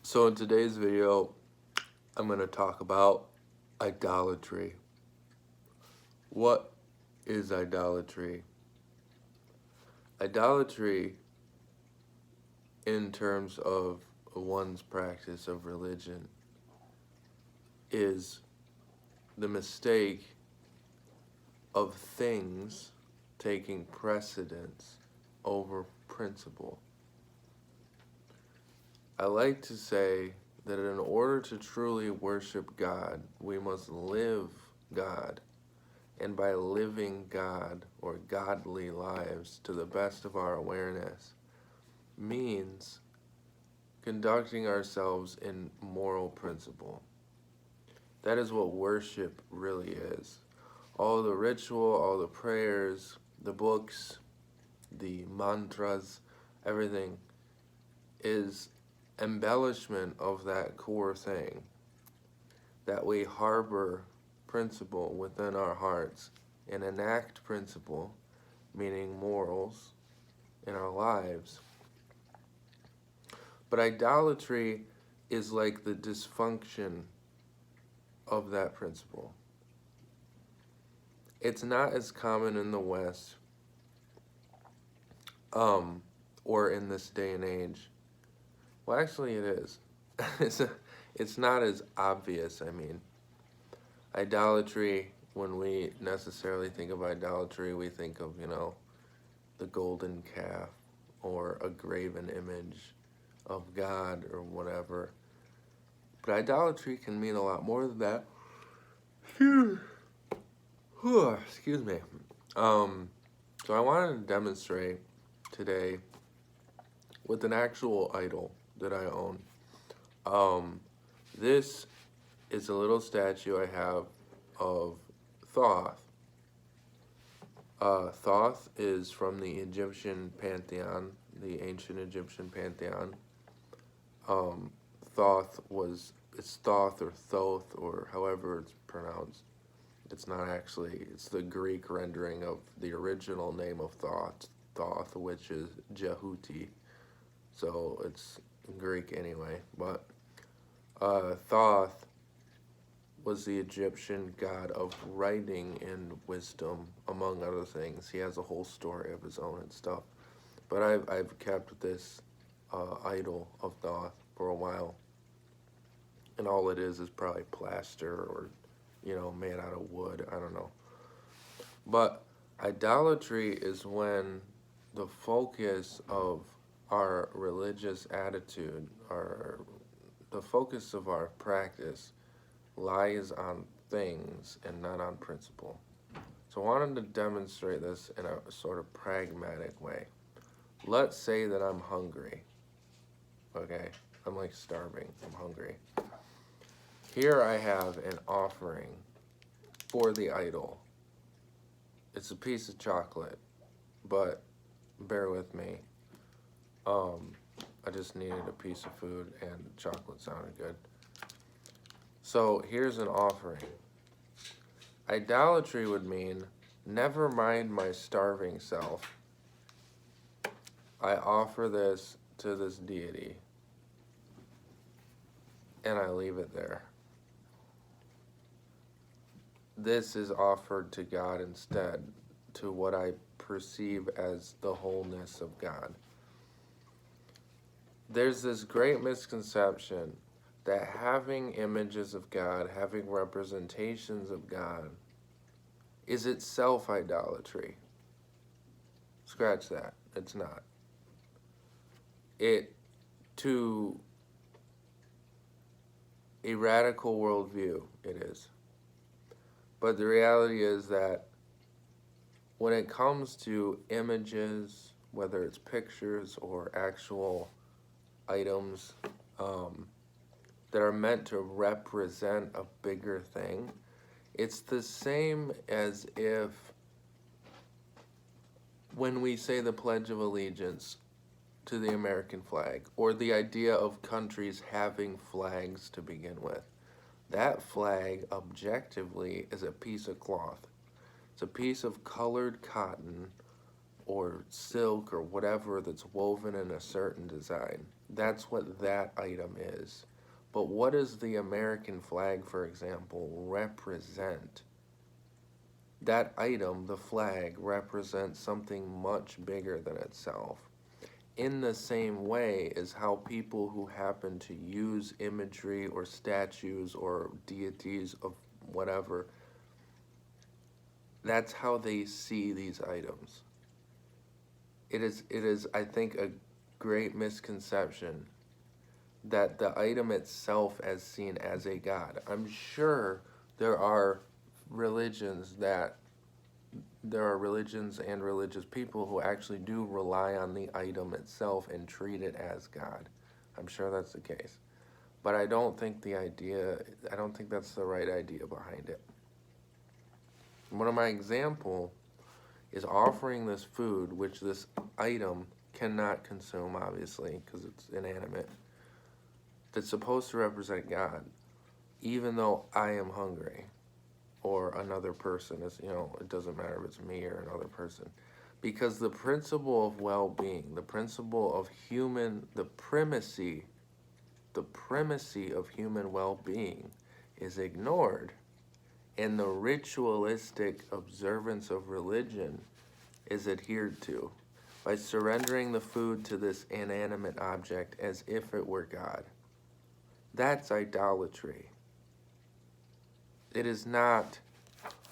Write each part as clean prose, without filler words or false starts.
So in today's video, I'm going to talk about idolatry. What is idolatry? Idolatry, in terms of one's practice of religion, is the mistake of things taking precedence over principle. I like to say that in order to truly worship God, we must live God. And by living God or godly lives to the best of our awareness means conducting ourselves in moral principle. That is what worship really is. All the ritual, all the prayers, the books, the mantras, everything is embellishment of that core thing, that we harbor principle within our hearts and enact principle, meaning morals, in our lives. But idolatry is like the dysfunction of that principle. It's not as common in the West, or in this day and age. Well, actually, it is. It's not as obvious. I mean, idolatry, when we necessarily think of idolatry, we think of, the golden calf or a graven image of God or whatever. But idolatry can mean a lot more than that. Excuse me. So I wanted to demonstrate today with an actual idol that I own. This is a little statue I have of Thoth. Thoth is from the Egyptian pantheon, the ancient Egyptian pantheon. It's Thoth or Thoth or however it's pronounced. It's not actually, it's the Greek rendering of the original name of Thoth, which is Jehuti. So it's Greek anyway. But Thoth was the Egyptian god of writing and wisdom, among other things. He has a whole story of his own and stuff. But I've kept this idol of Thoth for a while. And all it is probably plaster or, made out of wood. I don't know. But idolatry is when the focus of our religious attitude, the focus of our practice lies on things and not on principle. So I wanted to demonstrate this in a sort of pragmatic way. Let's say that I'm hungry. Okay? I'm like starving. I'm hungry. Here I have an offering for the idol. It's a piece of chocolate, but bear with me. I just needed a piece of food and chocolate sounded good. So here's an offering. Idolatry would mean, never mind my starving self. I offer this to this deity, and I leave it there. This is offered to God instead, to what I perceive as the wholeness of God. There's this great misconception that having images of God, having representations of God, is itself idolatry. Scratch that. It's not. To a radical worldview, it is. But the reality is that when it comes to images, whether it's pictures or actual items that are meant to represent a bigger thing, it's the same as if when we say the Pledge of Allegiance to the American flag, or the idea of countries having flags to begin with. That flag, objectively, is a piece of cloth. It's a piece of colored cotton or silk or whatever that's woven in a certain design. That's what that item is. But what does the American flag, for example, represent? That item, the flag, represents something much bigger than itself. In the same way as how people who happen to use imagery or statues or deities of whatever, that's how they see these items. It is, I think, a great misconception that the item itself is seen as a god. I'm sure there are religions that there are religions and religious people who actually do rely on the item itself and treat it as God. I'm sure that's the case. But I don't think that's the right idea behind it. One of my example is offering this food, which this item cannot consume, obviously, because it's inanimate, that's supposed to represent God, even though I am hungry, or another person is, it doesn't matter if it's me or another person. Because the principle of well-being, the principle of the primacy of human well-being is ignored, and the ritualistic observance of religion is adhered to by surrendering the food to this inanimate object as if it were God. That's idolatry. It is not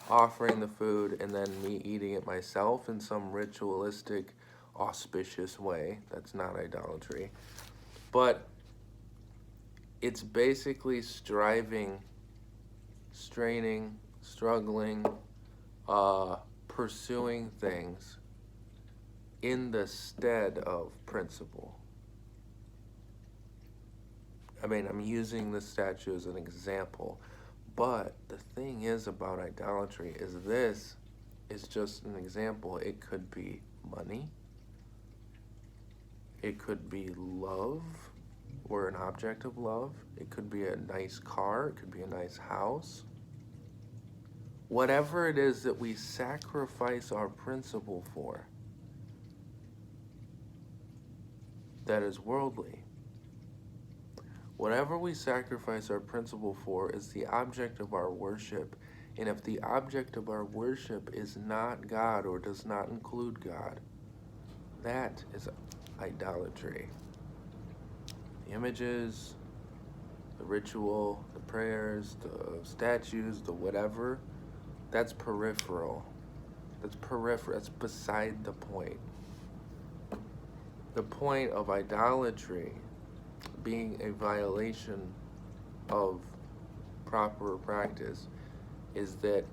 offering the food and then me eating it myself in some ritualistic, auspicious way. That's not idolatry. But it's basically striving, straining, struggling, pursuing things in the stead of principle. I mean, I'm using this statue as an example, but the thing is about idolatry is this is just an example. It could be money. It could be love or an object of love. It could be a nice car. It could be a nice house. Whatever it is that we sacrifice our principle for, that is worldly. Whatever we sacrifice our principle for is the object of our worship. And if the object of our worship is not God or does not include God, that is idolatry. The images, the ritual, the prayers, the statues, the whatever, that's peripheral. That's peripheral. That's beside the point. The point of idolatry being a violation of proper practice is that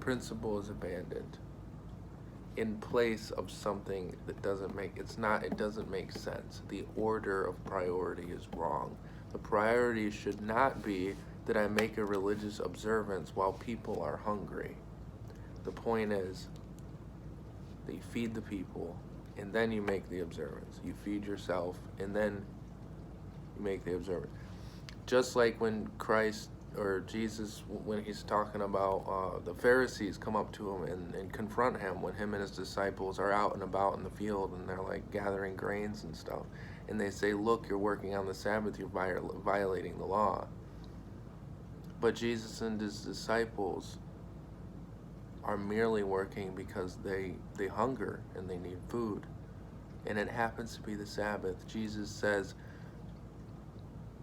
principle is abandoned in place of something that doesn't make sense. The order of priority is wrong. The priority should not be that I make a religious observance while people are hungry. The point is that you feed the people and then you make the observance. You feed yourself, and then you make the observance. Just like when Christ or Jesus, when he's talking about the Pharisees come up to him and confront him when him and his disciples are out and about in the field and they're like gathering grains and stuff. And they say, look, you're working on the Sabbath, you're violating the law. But Jesus and his disciples are merely working because they hunger and they need food. And it happens to be the Sabbath. Jesus says,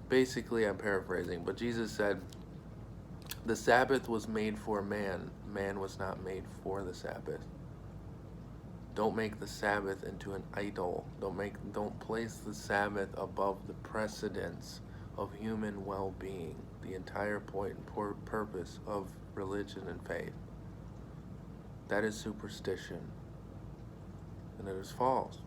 basically I'm paraphrasing, but Jesus said, the Sabbath was made for man. Man was not made for the Sabbath. Don't make the Sabbath into an idol. Don't place the Sabbath above the precedence of human well-being, the entire point and purpose of religion and faith. That is superstition, and it is false.